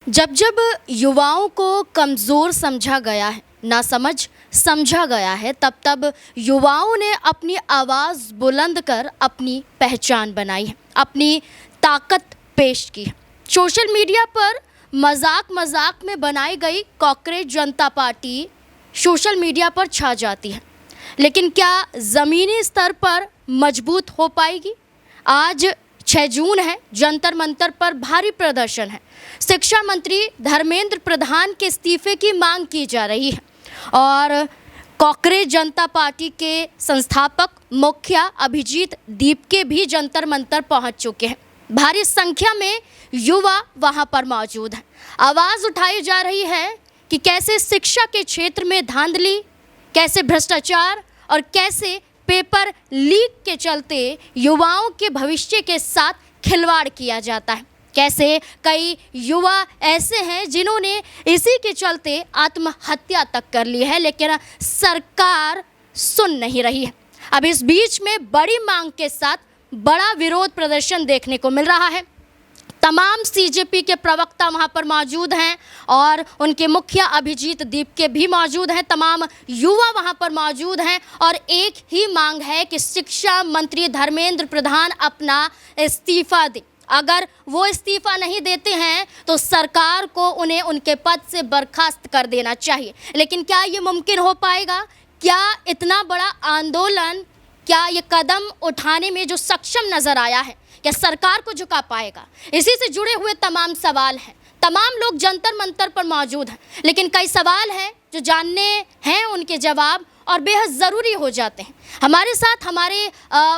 जब जब युवाओं को कमज़ोर समझा गया है, नासमझ समझा गया है, तब तब युवाओं ने अपनी आवाज़ बुलंद कर अपनी पहचान बनाई है, अपनी ताकत पेश की है। सोशल मीडिया पर मजाक मजाक में बनाई गई कॉकरोच जनता पार्टी सोशल मीडिया पर छा जाती है, लेकिन क्या ज़मीनी स्तर पर मजबूत हो पाएगी? आज 6 जून है, जंतर मंतर पर भारी प्रदर्शन है। शिक्षा मंत्री धर्मेंद्र प्रधान के इस्तीफे की मांग की जा रही है और कॉकरोच जनता पार्टी के संस्थापक मुखिया अभिजीत दीपके भी जंतर मंतर पहुंच चुके हैं। भारी संख्या में युवा वहां पर मौजूद हैं। आवाज़ उठाई जा रही है कि कैसे शिक्षा के क्षेत्र में धांधली, कैसे भ्रष्टाचार और कैसे पेपर लीक के चलते युवाओं के भविष्य के साथ खिलवाड़ किया जाता है। कैसे कई युवा ऐसे हैं जिन्होंने इसी के चलते आत्महत्या तक कर ली है, लेकिन सरकार सुन नहीं रही है। अब इस बीच में बड़ी मांग के साथ बड़ा विरोध प्रदर्शन देखने को मिल रहा है। तमाम सीजेपी के प्रवक्ता वहां पर मौजूद हैं और उनके मुखिया अभिजीत दीपके भी मौजूद हैं। तमाम युवा वहां पर मौजूद हैं और एक ही मांग है कि शिक्षा मंत्री धर्मेंद्र प्रधान अपना इस्तीफा दें। अगर वो इस्तीफा नहीं देते हैं तो सरकार को उन्हें उनके पद से बर्खास्त कर देना चाहिए। लेकिन क्या ये मुमकिन हो पाएगा? क्या इतना बड़ा आंदोलन, क्या ये कदम उठाने में जो सक्षम नज़र आया है, क्या सरकार को झुका पाएगा? इसी से जुड़े हुए तमाम सवाल हैं। तमाम लोग जंतर मंतर पर मौजूद हैं, लेकिन कई सवाल हैं जो जानने हैं उनके जवाब और बेहद ज़रूरी हो जाते हैं। हमारे साथ हमारे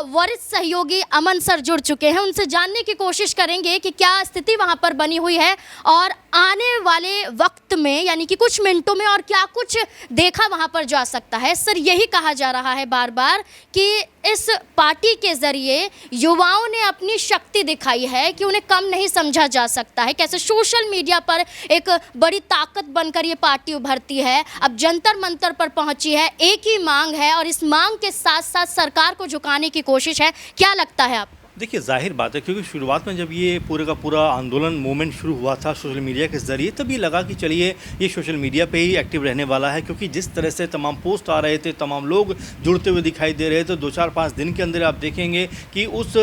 वरिष्ठ सहयोगी अमन सर जुड़ चुके हैं, उनसे जानने की कोशिश करेंगे कि क्या स्थिति वहां पर बनी हुई है और आने वाले वक्त में, यानी कि कुछ मिनटों में, और क्या कुछ देखा वहां पर जा सकता है। सर, यही कहा जा रहा है बार बार कि इस पार्टी के ज़रिए युवाओं ने अपनी शक्ति दिखाई है कि उन्हें कम नहीं समझा जा सकता है। कैसे सोशल मीडिया पर एक बड़ी ताकत बनकर ये पार्टी उभरती है, अब जंतर मंतर पर पहुंची है। एक ही मांग है और इस मांग के साथ साथ सरकार को झुकाने की कोशिश है। क्या लगता है आपको? देखिए, जाहिर बात है, क्योंकि शुरुआत में जब ये पूरे का पूरा आंदोलन मूवमेंट शुरू हुआ था सोशल मीडिया के ज़रिए, तब ये लगा कि चलिए ये सोशल मीडिया पे ही एक्टिव रहने वाला है, क्योंकि जिस तरह से तमाम पोस्ट आ रहे थे, तमाम लोग जुड़ते हुए दिखाई दे रहे थे। 2-4-5 दिन के अंदर आप देखेंगे कि उस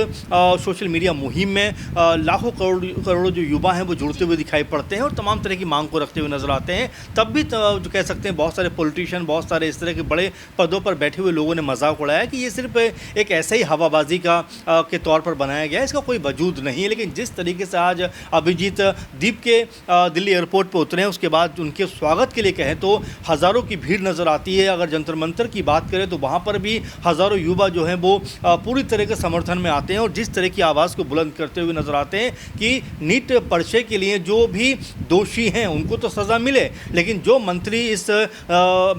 सोशल मीडिया मुहिम में लाखों करोड़ों जो युवा हैं वो जुड़ते हुए दिखाई पड़ते हैं और तमाम तरह की मांग को रखते हुए नजर आते हैं। तब भी जो कह सकते हैं बहुत सारे पॉलिटिशियन, बहुत सारे इस तरह के बड़े पदों पर बैठे हुए लोगों ने मजाक उड़ाया कि ये सिर्फ एक ऐसे ही हवाबाजी का के तौर पर बनाया गया है, इसका कोई वजूद नहीं है। लेकिन जिस तरीके से आज अभिजीत दीपके दिल्ली एयरपोर्ट पर उतरे हैं, उसके बाद उनके स्वागत के लिए कहें तो हज़ारों की भीड़ नज़र आती है। अगर जंतर मंतर की बात करें तो वहाँ पर भी हज़ारों युवा जो हैं वो पूरी तरह के समर्थन में आते हैं और जिस तरह की आवाज़ को बुलंद करते हुए नज़र आते हैं कि नीट पर्चे के लिए जो भी दोषी हैं उनको तो सज़ा मिले, लेकिन जो मंत्री इस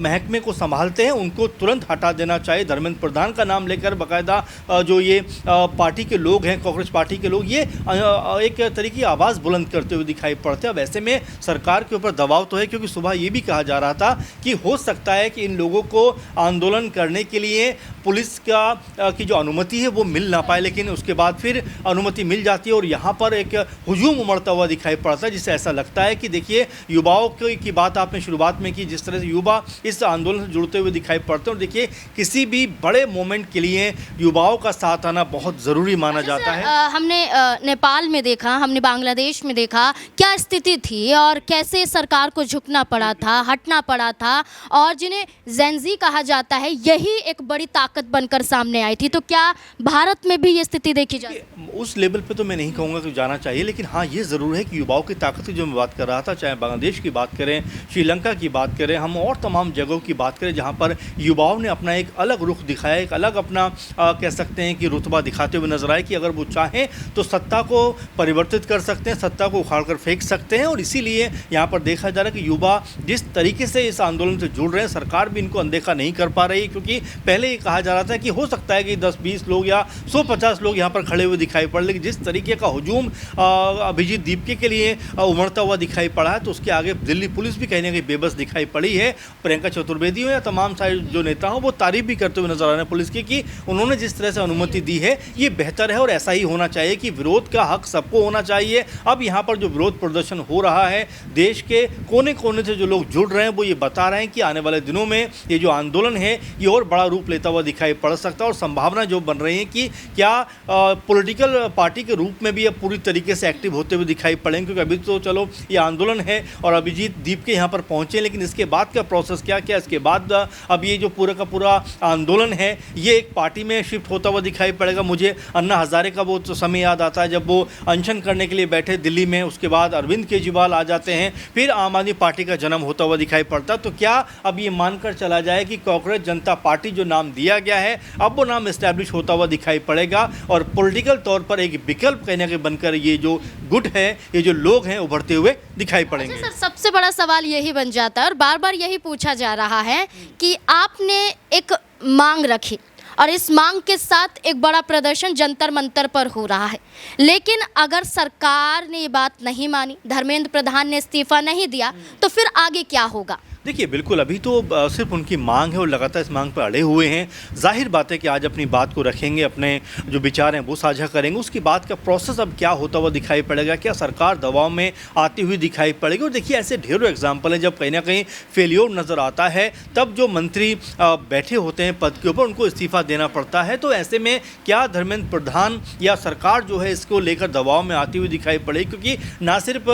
महकमे को संभालते हैं उनको तुरंत हटा देना चाहिए। धर्मेंद्र प्रधान का नाम लेकर बाकायदा जो ये पार्टी के लोग हैं, कांग्रेस पार्टी के लोग, ये एक तरीके की आवाज़ बुलंद करते हुए दिखाई पड़ते हैं। अब ऐसे में सरकार के ऊपर दबाव तो है, क्योंकि सुबह ये भी कहा जा रहा था कि हो सकता है कि इन लोगों को आंदोलन करने के लिए पुलिस की जो अनुमति है वो मिल ना पाए, लेकिन उसके बाद फिर अनुमति मिल जाती है और यहाँ पर एक हुजूम उमड़ता हुआ दिखाई पड़ता है, जिससे ऐसा लगता है कि देखिए युवाओं की बात आपने शुरुआत में की, जिस तरह से युवा इस आंदोलन से जुड़ते हुए दिखाई पड़ते हैं। और देखिए, किसी भी बड़े मोमेंट के लिए युवाओं का साथ आना बहुत ज़रूरी माना जाता है। हमने नेपाल में देखा, हमने बांग्लादेश में देखा, क्या स्थिति थी और कैसे सरकार को झुकना पड़ा था, हटना पड़ा था, और जिन्हें जेनजी कहा जाता है यही एक बड़ी ताकत बनकर सामने आई थी। तो क्या भारत में भी ये स्थिति देखी जाए? उस लेवल पे तो मैं नहीं कहूँगा कि जाना चाहिए, लेकिन हाँ ये ज़रूर है कि युवाओं की ताकत की जो मैं बात कर रहा था, चाहे बांग्लादेश की बात करें, श्रीलंका की बात करें, हम और तमाम जगहों की बात करें जहाँ पर युवाओं ने अपना एक अलग रुख दिखाया, एक अलग अपना कह सकते हैं कि रुतबा दिखाते हुए नजर आए कि अगर वो चाहें तो सत्ता को परिवर्तित कर सकते हैं, सत्ता को उखाड़ कर फेंक सकते हैं। और इसीलिए यहाँ पर देखा जा रहा है कि युवा जिस तरीके से इस आंदोलन से जुड़ रहे हैं, सरकार भी इनको अनदेखा नहीं कर पा रही, क्योंकि पहले ये कहा जा रहा था कि हो सकता है कि 10-20 लोग या 150 लोग यहाँ पर खड़े हुए दिखाई पड़, लेकिन जिस तरीके का हुजूम अभिजीत दीपके के लिए उमड़ता हुआ दिखाई पड़ा है, तो उसके आगे दिल्ली पुलिस भी कहीं ना कहीं बेबस दिखाई पड़ी है। प्रियंका चतुर्वेदी हो या तमाम सारे जो नेता हों वो तारीफ भी करते हुए नजर आ रहे हैं पुलिस की कि उन्होंने जिस तरह से अनुमति दी है ये बेहतर बेहतर है और ऐसा ही होना चाहिए कि विरोध का हक सबको होना चाहिए। अब यहाँ पर जो विरोध प्रदर्शन हो रहा है, देश के कोने कोने से जो लोग जुड़ रहे हैं वो ये बता रहे हैं कि आने वाले दिनों में ये जो आंदोलन है ये और बड़ा रूप लेता हुआ दिखाई पड़ सकता है और संभावना जो बन रही है कि क्या पॉलिटिकल पार्टी के रूप में भी अब पूरी तरीके से एक्टिव होते हुए दिखाई पड़ेंगे, क्योंकि अभी तो चलो ये आंदोलन है और अभिजीत दीप के यहाँ पर पहुँचे, लेकिन इसके बाद का प्रोसेस क्या क्या, इसके बाद अब ये जो पूरा का पूरा आंदोलन है ये एक पार्टी में शिफ्ट होता हुआ दिखाई पड़ेगा। मुझे अन्ना हज़ारे का वो तो समय याद आता है जब वो अनशन करने के लिए बैठे दिल्ली में, उसके बाद अरविंद केजरीवाल आ जाते हैं, फिर आम आदमी पार्टी का जन्म होता हुआ दिखाई पड़ता। तो क्या अब ये मानकर चला जाए कि कांग्रेस जनता पार्टी जो नाम दिया गया है अब वो नाम इस्टेब्लिश होता हुआ दिखाई पड़ेगा और पॉलिटिकल तौर पर एक विकल्प कहने के बनकर ये जो गुट है, ये जो लोग हैं उभरते हुए दिखाई पड़ेंगे। सर, सबसे बड़ा सवाल यही बन जाता है और बार बार यही पूछा जा रहा है कि आपने एक मांग रखी और इस मांग के साथ एक बड़ा प्रदर्शन जंतर मंतर पर हो रहा है, लेकिन अगर सरकार ने ये बात नहीं मानी, धर्मेंद्र प्रधान ने इस्तीफा नहीं दिया, तो फिर आगे क्या होगा? देखिए बिल्कुल अभी तो सिर्फ उनकी मांग है और लगातार इस मांग पर अड़े हुए हैं। जाहिर बात है कि आज अपनी बात को रखेंगे, अपने जो विचार हैं वो साझा करेंगे, उसके बाद का प्रोसेस अब क्या होता हुआ दिखाई पड़ेगा, क्या सरकार दबाव में आती हुई दिखाई पड़ेगी। और देखिए ऐसे ढेरों एग्जाम्पल हैं जब कहीं ना कहीं फेलियर नज़र आता है तब जो मंत्री बैठे होते हैं पद के ऊपर उनको इस्तीफा देना पड़ता है। तो ऐसे में क्या धर्मेंद्र प्रधान या सरकार जो है इसको लेकर दबाव में आती हुई दिखाई पड़ेगी, क्योंकि ना सिर्फ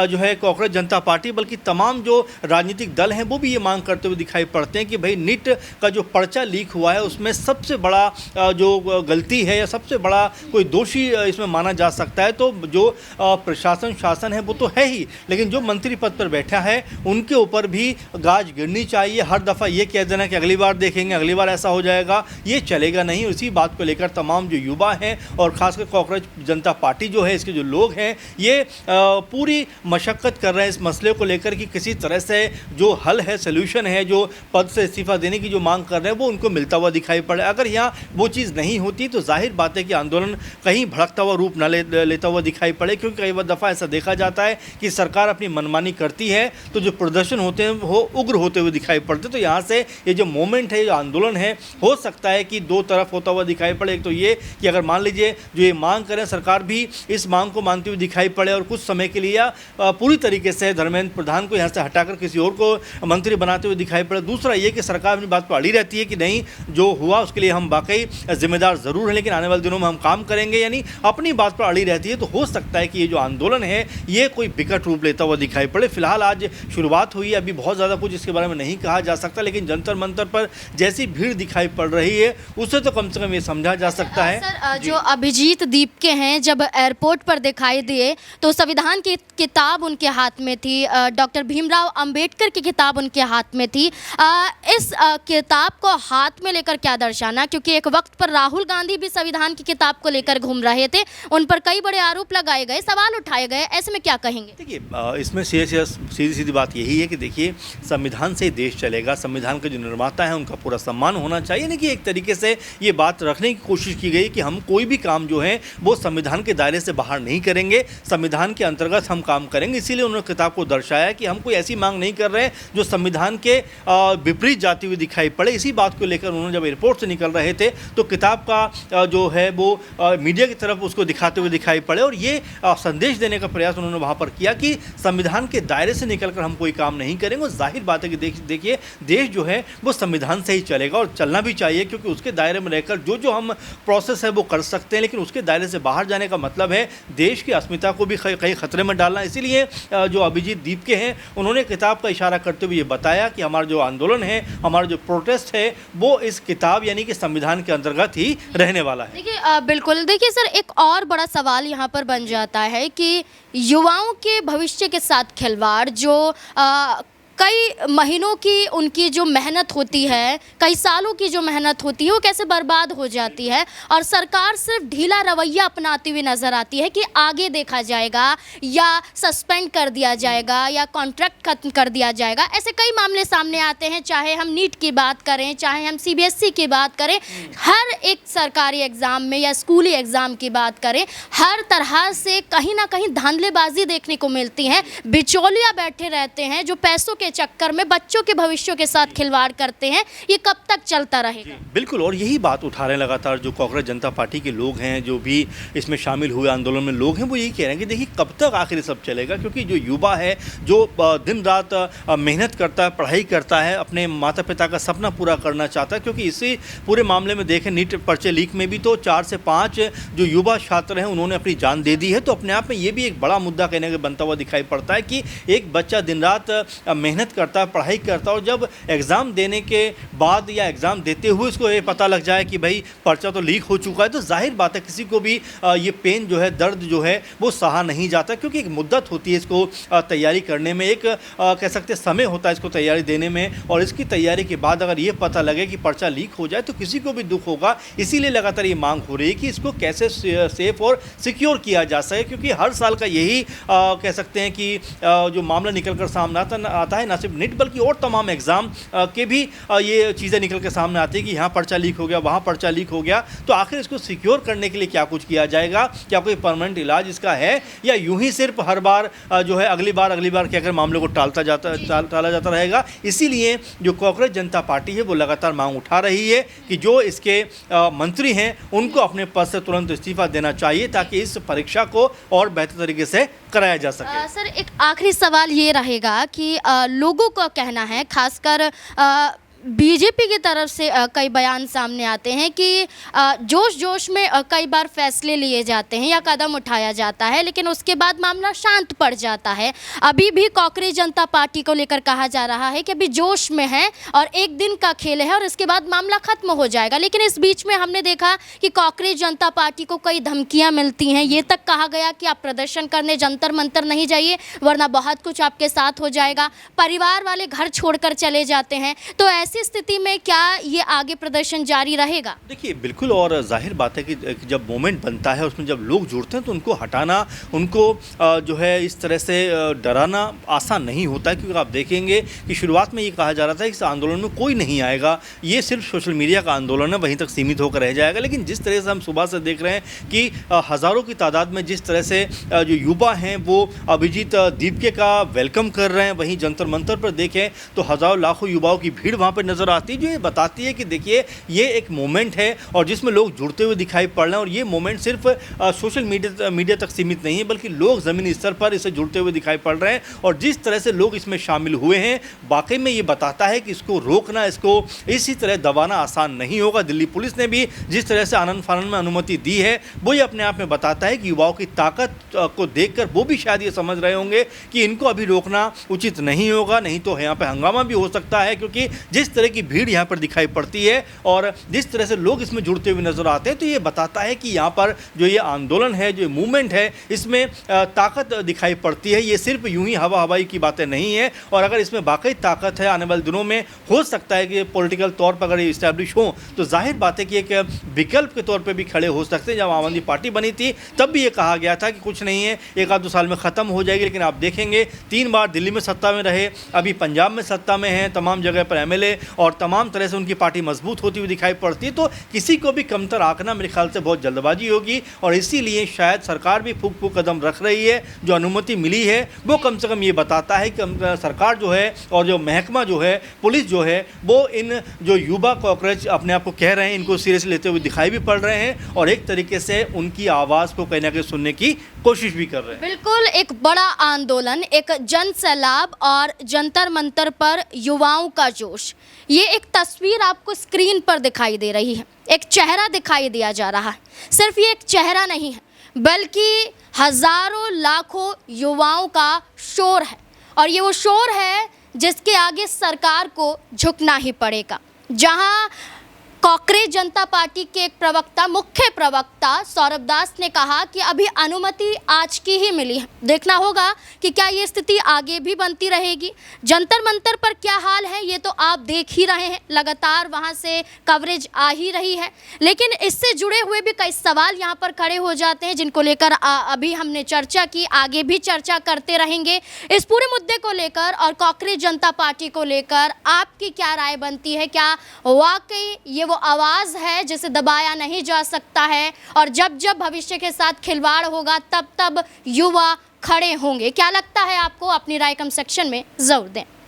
जो है कांग्रेस जनता पार्टी बल्कि तमाम जो राजनीतिक दल वो भी ये मांग करते हुए दिखाई पड़ते हैं कि भाई नीट का जो पर्चा लीक हुआ है उसमें सबसे बड़ा जो गलती है या सबसे बड़ा कोई दोषी इसमें माना जा सकता है तो जो प्रशासन शासन है वो तो है ही, लेकिन जो मंत्री पद पर बैठा है उनके ऊपर भी गाज गिरनी चाहिए। हर दफ़ा ये कह देना कि अगली बार देखेंगे, अगली बार ऐसा हो जाएगा, ये चलेगा नहीं। इसी बात को लेकर तमाम जो युवा हैं और खासकर कांग्रेस जनता पार्टी जो है इसके जो लोग हैं ये पूरी मशक्क़त कर रहे हैं इस मसले को लेकर कि किसी तरह से जो हल है, सोल्यूशन है, जो पद से इस्तीफा देने की जो मांग कर रहे हैं वो उनको मिलता हुआ दिखाई पड़े। अगर यहाँ वो चीज़ नहीं होती तो जाहिर बात है कि आंदोलन कहीं भड़कता हुआ रूप न लेता हुआ दिखाई पड़े, क्योंकि कई बार दफ़ा ऐसा देखा जाता है कि सरकार अपनी मनमानी करती है तो जो प्रदर्शन होते हैं वो उग्र होते हुए दिखाई पड़ते। तो यहाँ से ये जो मोमेंट है, जो आंदोलन है, हो सकता है कि दो तरफ होता हुआ दिखाई पड़े। एक तो ये कि अगर मान लीजिए जो ये मांग करें सरकार भी इस मांग को मानती हुई दिखाई पड़े और कुछ समय के लिए या पूरी तरीके से धर्मेंद्र प्रधान को यहाँ से हटाकर किसी और को मंत्री बनाते हुए दिखाई पड़े। दूसरा ये कि सरकार अपनी बात पर अड़ी रहती है कि नहीं, जो हुआ उसके लिए हम वाकई जिम्मेदार ज़रूर हैं लेकिन आने वाले दिनों में हम काम करेंगे, यानी अपनी बात पर अड़ी रहती है। तो हो सकता है कि ये जो आंदोलन है ये कोई विकट रूप लेता हुआ दिखाई पड़े। फिलहाल आज शुरुआत हुई है, अभी बहुत ज़्यादा कुछ इसके बारे में नहीं कहा जा सकता, लेकिन जंतर मंतर पर जैसी भीड़ दिखाई पड़ रही है उससे तो कम से कम ये समझा जा सकता है। सर, जो अभिजीत दीप के हैं जब एयरपोर्ट पर दिखाई दिए तो संविधान की किताब उनके हाथ में थी, डॉक्टर भीमराव अंबेडकर की किताब उनके हाथ में थी। इस किताब को हाथ में लेकर क्या दर्शाना, क्योंकि एक वक्त पर राहुल गांधी भी संविधान की किताब को लेकर घूम रहे थे, उन पर कई बड़े आरोप लगाए गए, सवाल उठाए गए, ऐसे में क्या कहेंगे? देखिए इसमें सीधी सीधी बात यही है कि देखिए संविधान से ही देश चलेगा, संविधान के जो निर्माता है उनका पूरा सम्मान होना चाहिए। नहीं कि एक तरीके से ये बात रखने की कोशिश की गई कि हम कोई भी काम जो है वो संविधान के दायरे से बाहर नहीं करेंगे, संविधान के अंतर्गत हम काम करेंगे। इसीलिए उन्होंने किताब को दर्शाया कि हम कोई ऐसी मांग नहीं कर रहे जो संविधान के विपरीत जाती हुई दिखाई पड़े। इसी बात को लेकर उन्होंने जब एयरपोर्ट से निकल रहे थे तो किताब का जो है वो मीडिया की तरफ उसको दिखाते हुए दिखाई पड़े और ये संदेश देने का प्रयास उन्होंने वहाँ पर किया कि संविधान के दायरे से निकलकर हम कोई काम नहीं करेंगे। जाहिर बात है कि देखिए देश जो है वो संविधान से ही चलेगा और चलना भी चाहिए, क्योंकि उसके दायरे में रहकर जो हम प्रोसेस है वो कर सकते हैं, लेकिन उसके दायरे से बाहर जाने का मतलब है देश की अस्मिता को भी कहीं खतरे में डालना। इसीलिए जो अभिजीत दीप के हैं उन्होंने किताब का इशारा करते हुए ये बताया कि हमारा जो आंदोलन है, हमारा जो प्रोटेस्ट है वो इस किताब यानी कि संविधान के अंतर्गत ही रहने वाला है। देखिए बिल्कुल, देखिए सर, एक और बड़ा सवाल यहाँ पर बन जाता है कि युवाओं के भविष्य के साथ खिलवाड़, जो कई महीनों की उनकी जो मेहनत होती है, कई सालों की जो मेहनत होती है वो कैसे बर्बाद हो जाती है और सरकार सिर्फ ढीला रवैया अपनाती हुई नज़र आती है कि आगे देखा जाएगा या सस्पेंड कर दिया जाएगा या कॉन्ट्रैक्ट खत्म कर दिया जाएगा। ऐसे कई मामले सामने आते हैं, चाहे हम नीट की बात करें, चाहे हम CBSE की बात करें, हर एक सरकारी एग्ज़ाम में या स्कूली एग्ज़ाम की बात करें, हर तरह से कहीं ना कहीं धांधलेबाजी देखने को मिलती है। बिचौलिया बैठे रहते हैं जो पैसों के के चक्कर में बच्चों के भविष्य के साथ खिलवाड़ करते हैं, ये कब तक चलता रहेगा? बिल्कुल, और यही बात उठा रहे हैं लगातार जो कांग्रेस जनता पार्टी के लोग हैं, जो भी इसमें शामिल हुए आंदोलन में लोग हैं, वो यही कह रहे हैं कि देखिए कब तक आखिर ये सब चलेगा, क्योंकि जो युवा है, जो दिन रात मेहनत करता है, पढ़ाई करता है, अपने माता पिता का सपना पूरा करना चाहता है, क्योंकि इसी पूरे मामले में देखें नीट पर्चे लीक में भी तो 4 से 5 जो युवा छात्र हैं उन्होंने अपनी जान दे दी है। तो अपने आप में ये भी एक बड़ा मुद्दा कहने का बनता हुआ दिखाई पड़ता है कि एक बच्चा दिन रात मेहनत करता है, पढ़ाई करता है, और जब एग्ज़ाम देने के बाद या एग्ज़ाम देते हुए उसको ये पता लग जाए कि भाई पर्चा तो लीक हो चुका है, तो जाहिर बात है किसी को भी ये पेन जो है, दर्द जो है वो सहा नहीं जाता, क्योंकि एक मुद्दत होती है इसको तैयारी करने में, एक कह सकते समय होता है इसको तैयारी देने में, और इसकी तैयारी के बाद अगर ये पता लगे कि पर्चा लीक हो जाए तो किसी को भी दुख होगा। इसीलिए लगातार ये मांग हो रही है कि इसको कैसे सेफ और सिक्योर किया जा सके, क्योंकि हर साल का यही कह सकते हैं कि जो मामला निकल कर सामने आता है, ना सिर्फ नीट बल्कि और तमाम एग्ज़ाम के भी ये चीज़ें निकल कर सामने आती है कि यहाँ पर्चा लीक हो गया, वहाँ पर्चा लीक हो गया। तो आखिर इसको सिक्योर करने के लिए क्या कुछ किया जाएगा, क्या कोई परमानेंट इलाज इसका है, या यूं ही सिर्फ हर बार जो है अगली बार कहकर मामले को टाला जाता रहेगा। इसीलिए जो कांग्रेस जनता पार्टी है वो लगातार मांग उठा रही है कि जो इसके मंत्री हैं उनको अपने पद से तुरंत इस्तीफा देना चाहिए, ताकि इस परीक्षा को और बेहतर तरीके से कराया जा सके। सर, एक आखिरी सवाल ये रहेगा कि लोगों का कहना है, खासकर बीजेपी की तरफ से कई बयान सामने आते हैं कि जोश में कई बार फैसले लिए जाते हैं या कदम उठाया जाता है, लेकिन उसके बाद मामला शांत पड़ जाता है। अभी भी कांग्रेस जनता पार्टी को लेकर कहा जा रहा है कि अभी जोश में है और एक दिन का खेल है और इसके बाद मामला खत्म हो जाएगा, लेकिन इस बीच में हमने देखा कि कांग्रेस जनता पार्टी को कई धमकियाँ मिलती हैं। ये तक कहा गया कि आप प्रदर्शन करने जंतर मंतर नहीं जाइए, वरना बहुत कुछ आपके साथ हो जाएगा। परिवार वाले घर छोड़कर चले जाते हैं। तो ऐसी स्थिति में क्या ये आगे प्रदर्शन जारी रहेगा? देखिए बिल्कुल, और जाहिर बात है कि जब मोमेंट बनता है उसमें जब लोग जुड़ते हैं तो उनको हटाना, उनको जो है इस तरह से डराना आसान नहीं होता है, क्योंकि आप देखेंगे कि शुरुआत में ये कहा जा रहा था कि इस आंदोलन में कोई नहीं आएगा, ये सिर्फ सोशल मीडिया का आंदोलन है, वहीं तक सीमित होकर रह जाएगा। लेकिन जिस तरह से हम सुबह से देख रहे हैं कि हज़ारों की तादाद में जिस तरह से जो युवा हैं वो अभिजीत दीपके का वेलकम कर रहे हैं, वहीं जंतर मंतर पर देखें तो हज़ारों लाखों युवाओं की भीड़ वहाँ पर नज़र आती है, जो ये बताती है कि देखिए ये एक मोमेंट है और जिसमें लोग जुड़ते हुए दिखाई पड़ रहे हैं। और ये मोमेंट सिर्फ सोशल मीडिया तक सीमित नहीं है, बल्कि लोग ज़मीनी स्तर पर इसे जुड़ते हुए दिखाई पड़ रहे हैं। और जिस तरह से लोग इसमें शामिल हुए हैं, वाकई में ये बताता है कि इसको रोकना, इसको इसी तरह दबाना आसान नहीं होगा। दिल्ली पुलिस ने भी जिस तरह से आनन फानन में अनुमति दी है, वो ये अपने आप में बताता है कि युवाओं की ताकत को देखकर वो भी शायद ये समझ रहे होंगे कि इनको अभी रोकना उचित नहीं होगा, नहीं तो यहाँ पर हंगामा भी हो सकता है, क्योंकि जिस तरह की भीड़ यहाँ पर दिखाई पड़ती है और जिस तरह से लोग इसमें जुड़ते हुए नजर आते हैं, तो ये बताता है कि यहाँ पर जो ये आंदोलन है, जो मूवमेंट है, इसमें ताकत दिखाई पड़ती है। ये सिर्फ यूं ही हवाई की बातें नहीं है, और अगर इसमें वाकई ताकत है, आने वाले दिनों में हो सकता है कि पॉलिटिकल तौर पर अगर ये इस्टेब्लिश हो तो जाहिर बात है कि एक विकल्प के तौर पर भी खड़े हो सकते हैं। जब आम आदमी पार्टी बनी थी तब भी ये कहा गया था कि कुछ नहीं है, 1-2 साल में ख़त्म हो जाएगी, लेकिन आप देखेंगे 3 बार दिल्ली में सत्ता में रहे, अभी पंजाब में सत्ता में हैं, तमाम जगह पर MLA और तमाम तरह से उनकी पार्टी मजबूत होती हुई दिखाई पड़ती है। तो किसी को भी कमतर आंकना मेरे ख्याल से बहुत जल्दबाजी होगी, और इसीलिए शायद सरकार भी फूक कदम रख रही है। जो अनुमति मिली है वो कम से कम ये बताता है कि सरकार जो है और जो महकमा जो है, पुलिस जो है, वो इन जो युवा कांग्रेस अपने आप को कह रहे हैं, इनको सीरियस लेते हुए दिखाई भी पड़ रहे हैं, और एक तरीके से उनकी आवाज़ को कहीं ना कहीं सुनने की कोशिश भी कर रहे हैं। बिल्कुल, एक बड़ा आंदोलन, एक जन सैलाब और जंतर मंतर पर युवाओं का जोश, ये एक तस्वीर आपको स्क्रीन पर दिखाई दे रही है, एक चेहरा दिखाई दिया जा रहा है। सिर्फ ये एक चेहरा नहीं है, बल्कि हजारों लाखों युवाओं का शोर है, और ये वो शोर है जिसके आगे सरकार को झुकना ही पड़ेगा। जहां कांग्रेस जनता पार्टी के एक प्रवक्ता, मुख्य प्रवक्ता सौरभ दास ने कहा कि अभी अनुमति आज की ही मिली है, देखना होगा कि क्या ये स्थिति आगे भी बनती रहेगी। जंतर मंतर पर क्या हाल है ये तो आप देख ही रहे हैं, लगातार वहां से कवरेज आ ही रही है, लेकिन इससे जुड़े हुए भी कई सवाल यहां पर खड़े हो जाते हैं, जिनको लेकर अभी हमने चर्चा की, आगे भी चर्चा करते रहेंगे इस पूरे मुद्दे को लेकर। और कांग्रेस जनता पार्टी को लेकर आपकी क्या राय बनती है? क्या वाकई ये वो आवाज़ है जिसे दबाया नहीं जा सकता है, और जब जब भविष्य के साथ खिलवाड़ होगा तब तब युवा खड़े होंगे? क्या लगता है आपको? अपनी राय कमेंट सेक्शन में ज़रूर दें।